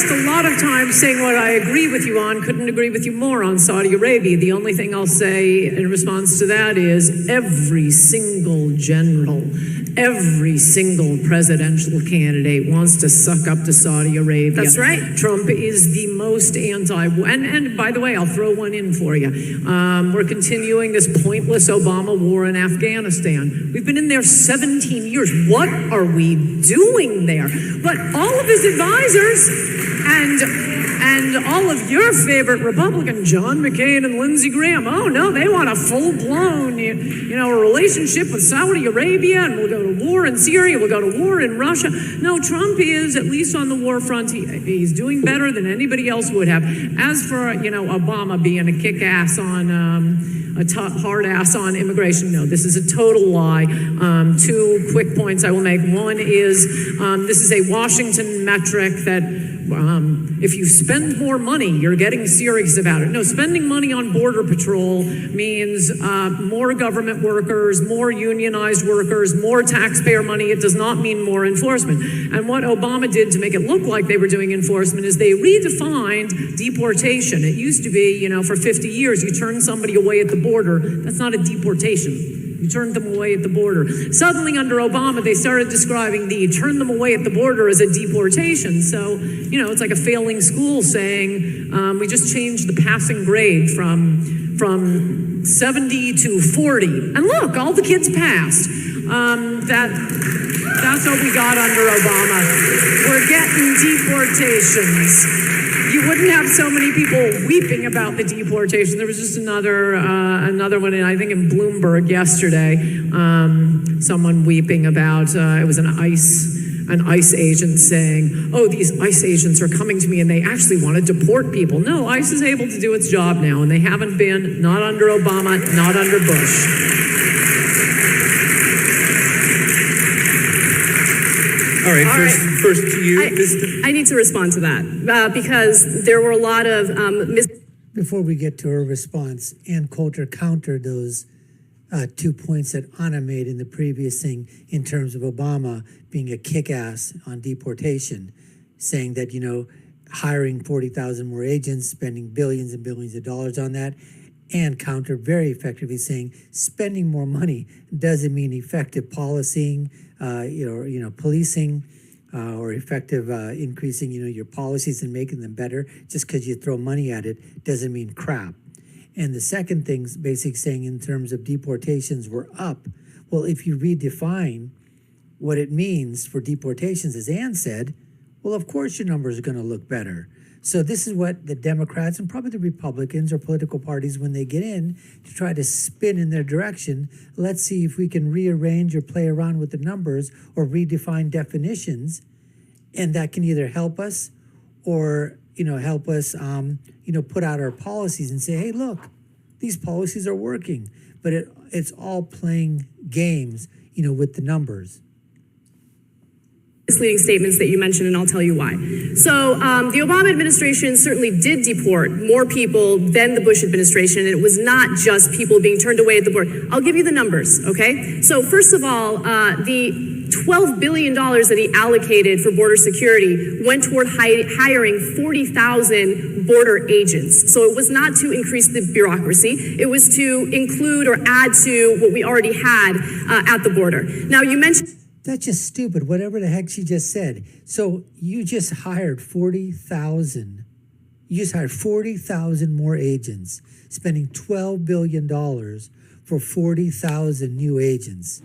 waste a lot of time saying what I agree with you on, couldn't agree with you more on Saudi Arabia. The only thing I'll say in response to that is every single general, every single presidential candidate wants to suck up to Saudi Arabia. That's right. Trump is the most and by the way, I'll throw one in for you. We're continuing this pointless Obama war in Afghanistan. We've been in there 17 years. What are we doing there? But all of his advisors and all of your favorite Republican, John McCain and Lindsey Graham, oh no, they want a full-blown, a relationship with Saudi Arabia, and we'll go to war in Syria, we'll go to war in Russia. No, Trump is, at least on the war front, he's doing better than anybody else would have. As for, Obama being a kick-ass on, hard ass on immigration, no, this is a total lie. Two quick points I will make. One is, this is a Washington metric that if you spend more money, you're getting serious about it. No, spending money on Border Patrol means more government workers, more unionized workers, more taxpayer money. It does not mean more enforcement. And what Obama did to make it look like they were doing enforcement is they redefined deportation. It used to be, for 50 years, you turn somebody away at the border. That's not a deportation. You turned them away at the border. Suddenly, under Obama, they started describing the turn them away at the border as a deportation. So, it's like a failing school saying, we just changed the passing grade from 70 to 40. And look, all the kids passed. That's what we got under Obama. We're getting deportations. You wouldn't have so many people weeping about the deportation. There was just another one, I think in Bloomberg yesterday, someone weeping about, it was an ICE agent saying, oh, these ICE agents are coming to me and they actually want to deport people. No, ICE is able to do its job now, and they haven't been, not under Obama, not under Bush. All right, first to you. I need to respond to that because there were a lot of Before we get to her response, Ann Coulter countered those 2 points that Anna made in the previous thing in terms of Obama being a kick-ass on deportation, saying that, hiring 40,000 more agents, spending billions and billions of dollars on that, and countered very effectively saying spending more money doesn't mean effective policing, policing, or effective increasing, your policies and making them better. Just because you throw money at it doesn't mean crap. And the second thing's basically saying in terms of deportations were up. Well, if you redefine what it means for deportations, as Ann said, well, of course your numbers are going to look better. So this is what the Democrats and probably the Republicans or political parties, when they get in to try to spin in their direction, let's see if we can rearrange or play around with the numbers or redefine definitions. And that can either help us or, help us, put out our policies and say, hey, look, these policies are working. But it's all playing games, with the numbers. Misleading statements that you mentioned, and I'll tell you why. So the Obama administration certainly did deport more people than the Bush administration, and it was not just people being turned away at the border. I'll give you the numbers, okay? So first of all, the $12 billion that he allocated for border security went toward hiring 40,000 border agents. So it was not to increase the bureaucracy. It was to include or add to what we already had at the border. Now, you mentioned... That's just stupid, whatever the heck she just said. So you just hired 40,000. You just hired 40,000 more agents, spending $12 billion for 40,000 new agents.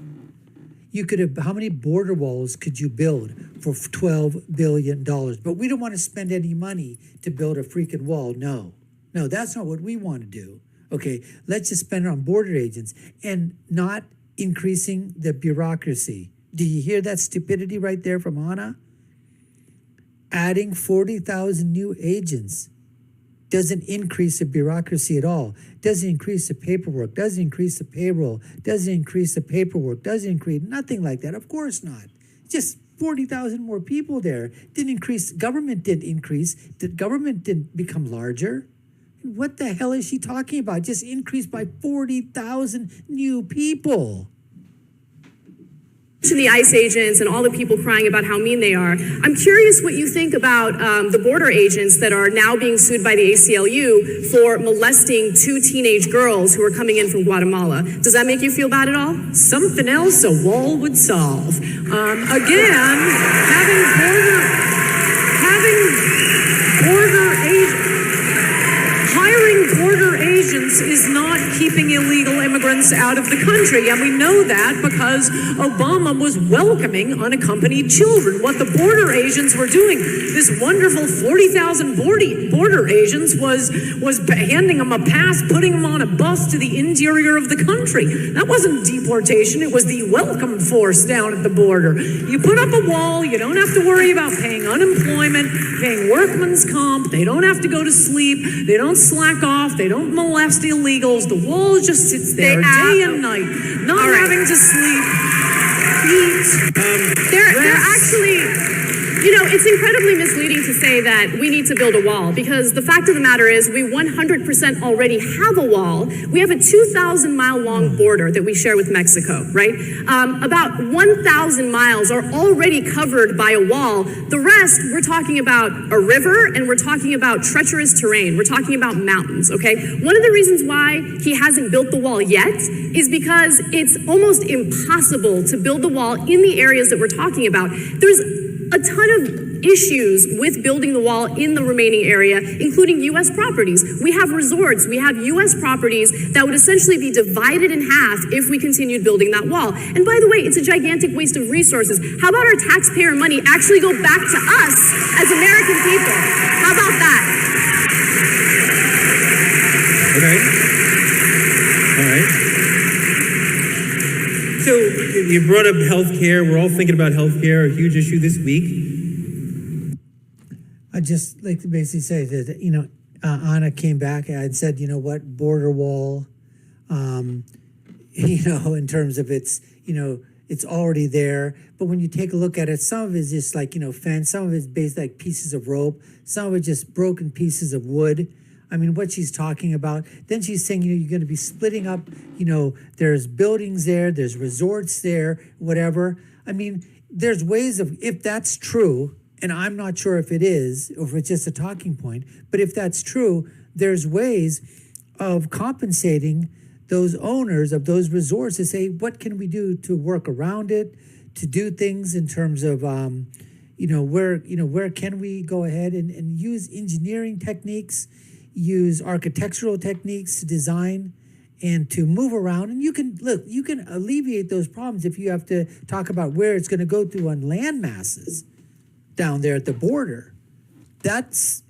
You could have, how many border walls could you build for $12 billion? But we don't want to spend any money to build a freaking wall. No, that's not what we want to do. Okay, let's just spend it on border agents and not increasing the bureaucracy. Do you hear that stupidity right there from Anna? Adding 40,000 new agents doesn't increase the bureaucracy at all. Doesn't increase the paperwork, doesn't increase the payroll, doesn't increase the paperwork, doesn't increase nothing like that. Of course not. Just 40,000 more people there. Didn't increase, government didn't increase. The government didn't become larger. What the hell is she talking about? Just increased by 40,000 new people. the ICE agents and all the people crying about how mean they are. I'm curious what you think about the border agents that are now being sued by the ACLU for molesting 2 teenage girls who are coming in from Guatemala. Does that make you feel bad at all? Something else a wall would solve. Again, hiring border agents is not keeping illegal immigrants out of the country, and we know that because Obama was welcoming unaccompanied children. What the border agents were doing, this wonderful 40,000 border agents was handing them a pass, putting them on a bus to the interior of the country. That wasn't deportation, it was the welcome force down at the border. You put up a wall, you don't have to worry about paying unemployment, paying workman's comp, they don't have to go to sleep, they don't slack off, they don't molest illegals, the wall just sits there day and night, not having to sleep, eat, They're actually, you know, it's incredibly misleading to say that we need to build a wall, because the fact of the matter is we 100% already have a wall. We have a 2,000-mile long border that we share with Mexico, right? About 1,000 miles are already covered by a wall. The rest, we're talking about a river and we're talking about treacherous terrain. We're talking about mountains, okay? One of the reasons why he hasn't built the wall yet is because it's almost impossible to build the wall in the areas that we're talking about. There's a ton of issues with building the wall in the remaining area, including U.S. properties. We have resorts, we have U.S. properties that would essentially be divided in half if we continued building that wall. And by the way, it's a gigantic waste of resources. How about our taxpayer money actually go back to us as American people? How about that? Okay. All right. So you brought up healthcare. We're all thinking about healthcare, a huge issue this week. I'd just like to basically say that, you know, Anna came back and said, you know what, border wall, you know, in terms of it's, you know, it's already there. But when you take a look at it, some of it is just like, you know, fence, some of it's based like pieces of rope, some of it just broken pieces of wood. I mean, what she's talking about. Then she's saying, you know, you're going to be splitting up, you know, there's buildings there, there's resorts there, whatever. I mean, there's ways of, if that's true, and I'm not sure if it is, or if it's just a talking point, but if that's true, there's ways of compensating those owners of those resorts to say, what can we do to work around it, to do things in terms of, where can we go ahead and use engineering techniques, use architectural techniques to design and to move around. And you can alleviate those problems if you have to talk about where it's going to go to on land masses down there at the border. Is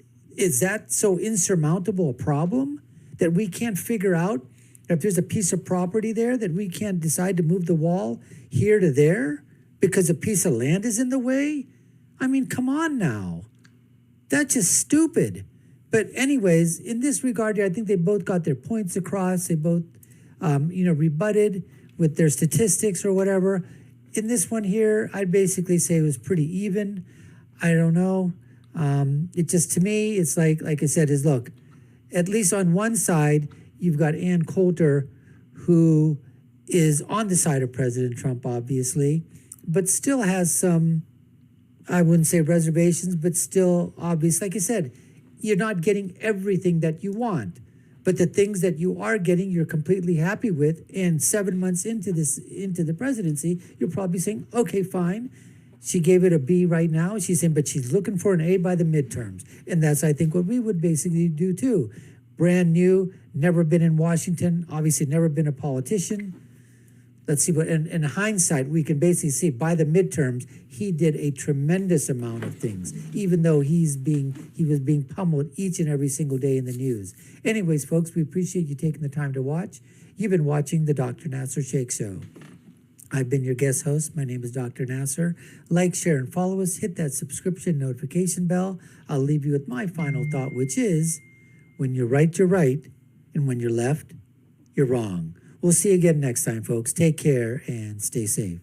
that so insurmountable a problem that we can't figure out? If there's a piece of property there that we can't decide to move the wall here to there because a piece of land is in the way? I mean, come on now. That's just stupid. But anyways, in this regard, I think they both got their points across. They both, rebutted with their statistics or whatever. In this one here, I'd basically say it was pretty even. I don't know. It just, to me, it's like I said, is look, at least on one side, you've got Ann Coulter, who is on the side of President Trump, obviously, but still has some, I wouldn't say reservations, but still obvious. Like I said, you're not getting everything that you want, but the things that you are getting, you're completely happy with. And 7 months into the presidency, you're probably saying, okay, fine. She gave it a B right now. She's saying, but she's looking for an A by the midterms. And that's, I think, what we would basically do too. Brand new, never been in Washington, obviously never been a politician. Let's see what, in hindsight, we can basically see by the midterms, he did a tremendous amount of things, even though he was being pummeled each and every single day in the news. Anyways, folks, we appreciate you taking the time to watch. You've been watching the Dr. Nasser Sheikh Show. I've been your guest host. My name is Dr. Nasser. Like, share, and follow us. Hit that subscription notification bell. I'll leave you with my final thought, which is, when you're right, and when you're left, you're wrong. We'll see you again next time, folks. Take care and stay safe.